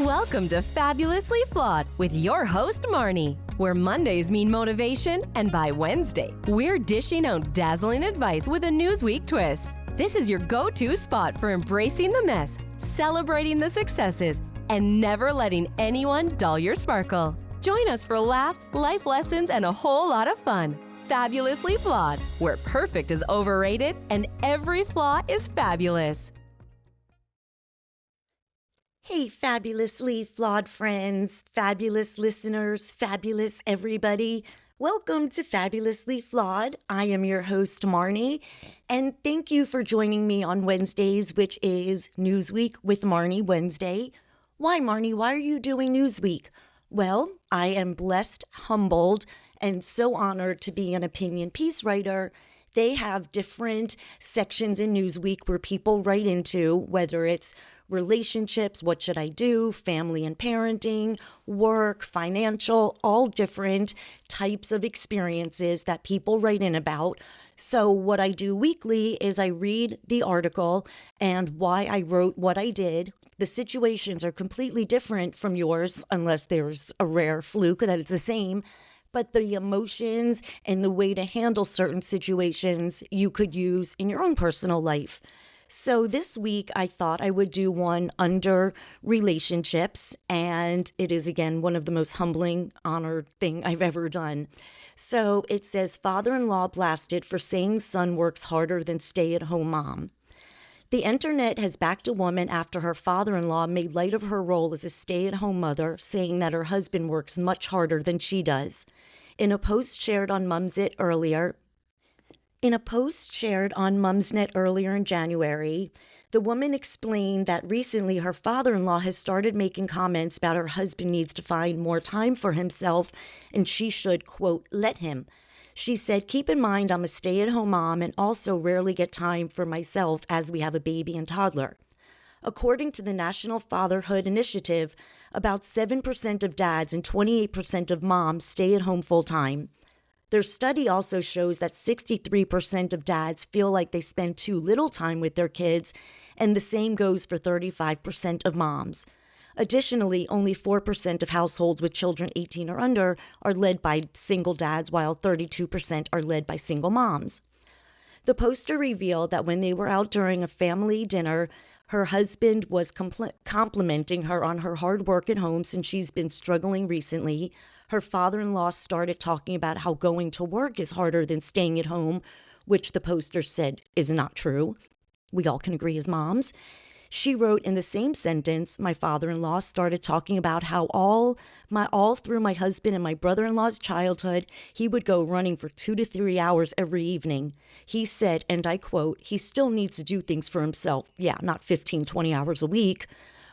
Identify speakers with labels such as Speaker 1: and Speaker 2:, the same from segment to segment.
Speaker 1: Welcome to Fabulously Flawed with your host, Marni, where Mondays mean motivation, and by Wednesday, we're dishing out dazzling advice with a Newsweek twist. This is your go-to spot for embracing the mess, celebrating the successes, and never letting anyone dull your sparkle. Join us for laughs, life lessons, and a whole lot of fun. Fabulously Flawed, where perfect is overrated and every flaw is fabulous.
Speaker 2: Hey, fabulously flawed friends, fabulous listeners, fabulous everybody. Welcome to Fabulously Flawed. I am your host, Marni, and thank you for joining me on Wednesdays, which is Newsweek with Marni Wednesday. Why, Marni? Why are you doing Newsweek? Well, I am blessed, humbled, and so honored to be an opinion piece writer. They have different sections in Newsweek where people write into, whether it's relationships, what should I do, family and parenting, work, financial, all different types of experiences that people write in about. So what I do weekly is I read the article and why I wrote what I did. The situations are completely different from yours, unless there's a rare fluke that it's the same. But the emotions and the way to handle certain situations you could use in your own personal life. So this week, I thought I would do one under relationships, and it is, again, one of the most humbling, honored thing I've ever done. So it says, father-in-law blasted for saying son works harder than stay-at-home mom. The internet has backed a woman after her father-in-law made light of her role as a stay-at-home mother, saying that her husband works much harder than she does. In a post shared on Mumsnet earlier in January, the woman explained that recently her father-in-law has started making comments about her husband needs to find more time for himself and she should, quote, let him. She said, keep in mind I'm a stay-at-home mom and also rarely get time for myself as we have a baby and toddler. According to the National Fatherhood Initiative, about 7% of dads and 28% of moms stay at home full-time. Their study also shows that 63% of dads feel like they spend too little time with their kids, and the same goes for 35% of moms. Additionally, only 4% of households with children 18 or under are led by single dads, while 32% are led by single moms. The poster revealed that when they were out during a family dinner, her husband was complimenting her on her hard work at home since she's been struggling recently. Her father-in-law started talking about how going to work is harder than staying at home, which the poster said is not true. We all can agree as moms. She wrote in the same sentence, my father-in-law started talking about how all through my husband and my brother-in-law's childhood, he would go running for 2 to 3 hours every evening. He said, and I quote, he still needs to do things for himself. Yeah, not 15, 20 hours a week.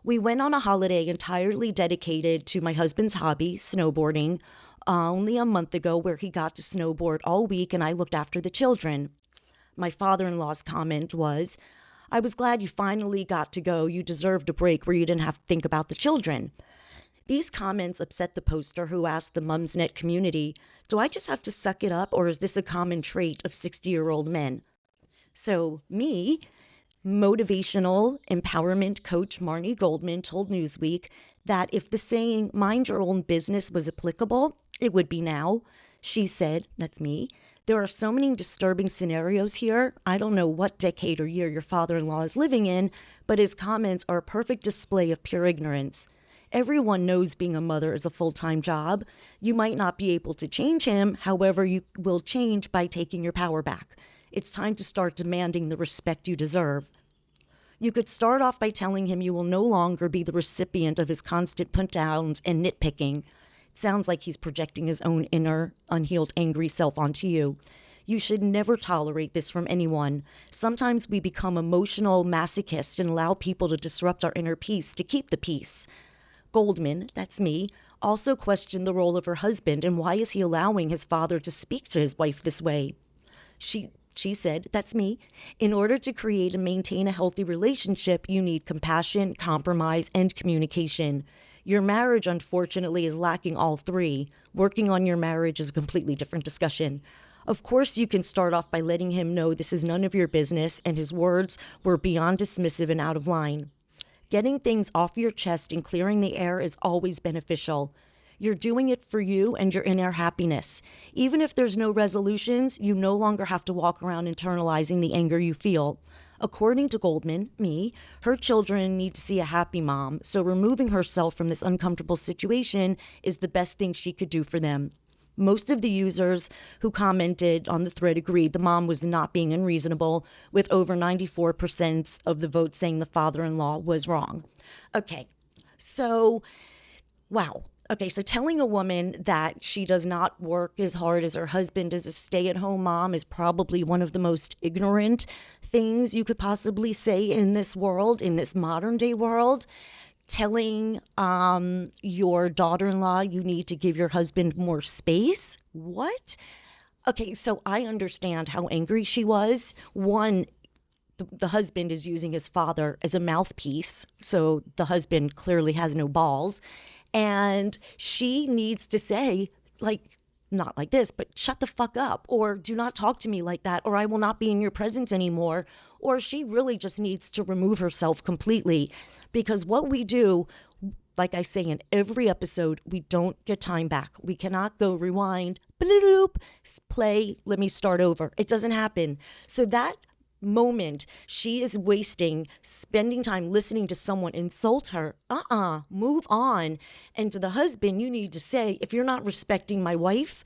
Speaker 2: We went on a holiday entirely dedicated to my husband's hobby, snowboarding, only a month ago, where he got to snowboard all week and I looked after the children. My father-in-law's comment was, I was glad you finally got to go. You deserved a break where you didn't have to think about the children. These comments upset the poster, who asked the Mumsnet community, do I just have to suck it up, or is this a common trait of 60-year-old men? So me, motivational empowerment coach Marni Goldman, told Newsweek that if the saying, mind your own business, was applicable, it would be now. She said, that's me, there are so many disturbing scenarios here. I don't know what decade or year your father-in-law is living in, but his comments are a perfect display of pure ignorance. Everyone knows being a mother is a full-time job. You might not be able to change him. However, you will change by taking your power back. It's time to start demanding the respect you deserve. You could start off by telling him you will no longer be the recipient of his constant put-downs and nitpicking. It sounds like he's projecting his own inner, unhealed, angry self onto you. You should never tolerate this from anyone. Sometimes we become emotional masochists and allow people to disrupt our inner peace to keep the peace. Goldman, that's me, also questioned the role of her husband and why is he allowing his father to speak to his wife this way. She said, that's me, in order to create and maintain a healthy relationship, you need compassion, compromise, and communication. Your marriage, unfortunately, is lacking all three. Working on your marriage is a completely different discussion. Of course, you can start off by letting him know this is none of your business, and his words were beyond dismissive and out of line. Getting things off your chest and clearing the air is always beneficial. You're doing it for you and your inner happiness. Even if there's no resolutions, you no longer have to walk around internalizing the anger you feel. According to Goldman, her children need to see a happy mom, so removing herself from this uncomfortable situation is the best thing she could do for them. Most of the users who commented on the thread agreed the mom was not being unreasonable, with over 94% of the votes saying the father-in-law was wrong. Okay, so, wow. Okay, so telling a woman that she does not work as hard as her husband as a stay-at-home mom is probably one of the most ignorant things you could possibly say in this world, in this modern-day world. Telling your daughter-in-law you need to give your husband more space? What? Okay, so I understand how angry she was. One, the husband is using his father as a mouthpiece, so the husband clearly has no balls. And she needs to say, like, not like this, but shut the fuck up, or do not talk to me like that, or I will not be in your presence anymore. Or she really just needs to remove herself completely. Because what we do, like I say in every episode, we don't get time back. We cannot go rewind, play, let me start over. It doesn't happen. So that moment she is wasting spending time listening to someone insult her, move on. And to the husband, you need to say, if you're not respecting my wife,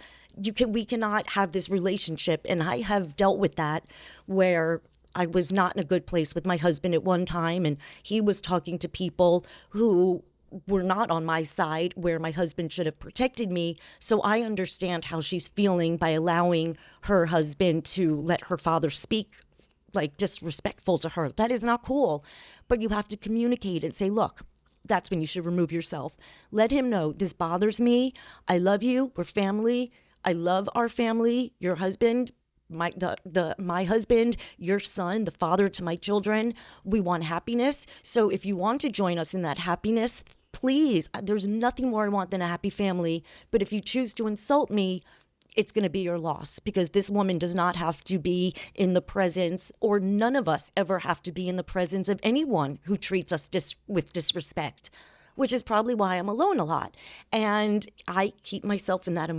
Speaker 2: we cannot have this relationship. And I have dealt with that, where I was not in a good place with my husband at one time, and he was talking to people who were not on my side, where my husband should have protected me. So I understand how she's feeling by allowing her husband to let her father speak like disrespectful to her. That is not cool. But you have to communicate and say, look, that's when you should remove yourself. Let him know, this bothers me. I love you. We're family. I love our family. Your husband, my husband, your son, the father to my children. We want happiness. So if you want to join us in that happiness, please, there's nothing more I want than a happy family. But if you choose to insult me, it's going to be your loss, because this woman does not have to be in the presence, or none of us ever have to be in the presence of anyone who treats us with disrespect, which is probably why I'm alone a lot. And I keep myself in that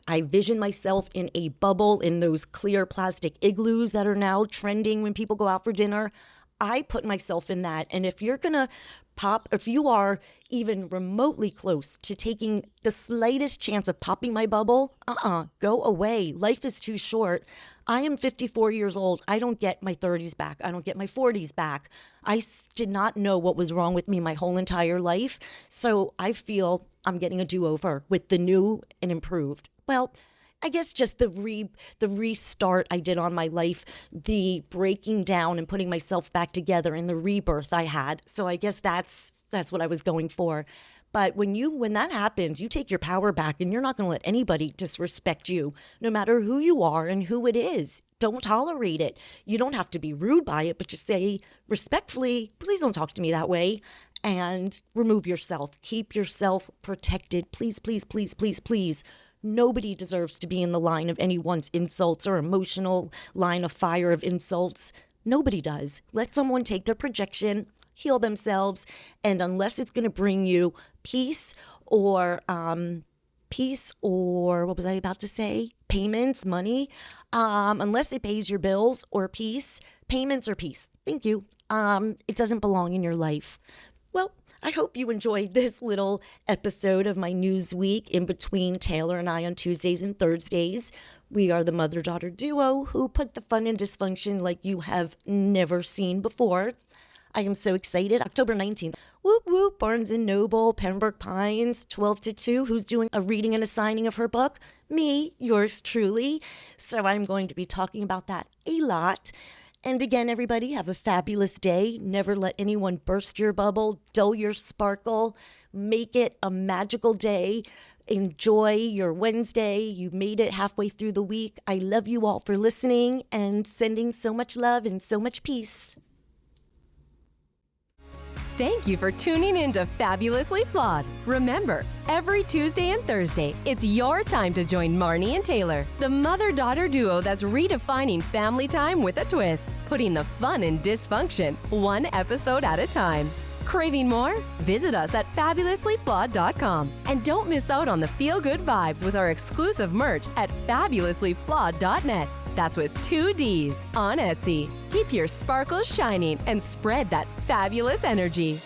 Speaker 2: I vision myself in a bubble in those clear plastic igloos that are now trending when people go out for dinner. I put myself in that. And if if you are even remotely close to taking the slightest chance of popping my bubble, go away. Life is too short. I am 54 years old. I don't get my 30s back. I don't get my 40s back. I did not know what was wrong with me my whole entire life. So I feel I'm getting a do-over with the new and improved. Well, I guess just the restart I did on my life, the breaking down and putting myself back together, and the rebirth I had. So I guess that's what I was going for. But when that happens, you take your power back, and you're not going to let anybody disrespect you, no matter who you are and who it is. Don't tolerate it. You don't have to be rude by it, but just say respectfully, please don't talk to me that way, and remove yourself. Keep yourself protected. Please, please, please, please, please. Nobody deserves to be in the line of anyone's insults or emotional line of fire of insults. Nobody does. Let someone take their projection, heal themselves, and unless it's going to bring you peace or what was I about to say? Payments, money. Unless it pays your bills or peace, payments or peace. Thank you. It doesn't belong in your life. Well, I hope you enjoyed this little episode of my Newsweek in between Taylor and I on Tuesdays and Thursdays. We are the mother-daughter duo who put the fun in dysfunction like you have never seen before. I am so excited. October 19th. Whoop, whoop. Barnes & Noble, Pembroke Pines, 12 to 2. Who's doing a reading and a signing of her book? Me, yours truly. So I'm going to be talking about that a lot. And again, everybody, have a fabulous day. Never let anyone burst your bubble, dull your sparkle. Make it a magical day. Enjoy your Wednesday. You made it halfway through the week. I love you all for listening and sending so much love and so much peace.
Speaker 1: Thank you for tuning in to Fabulously Flawed. Remember, every Tuesday and Thursday, it's your time to join Marni and Taylor, the mother-daughter duo that's redefining family time with a twist, putting the fun in dysfunction, one episode at a time. Craving more? Visit us at fabulouslyflawed.com. And don't miss out on the feel-good vibes with our exclusive merch at fabulouslyflawed.net. That's with 2 Ds on Etsy. Keep your sparkles shining and spread that fabulous energy.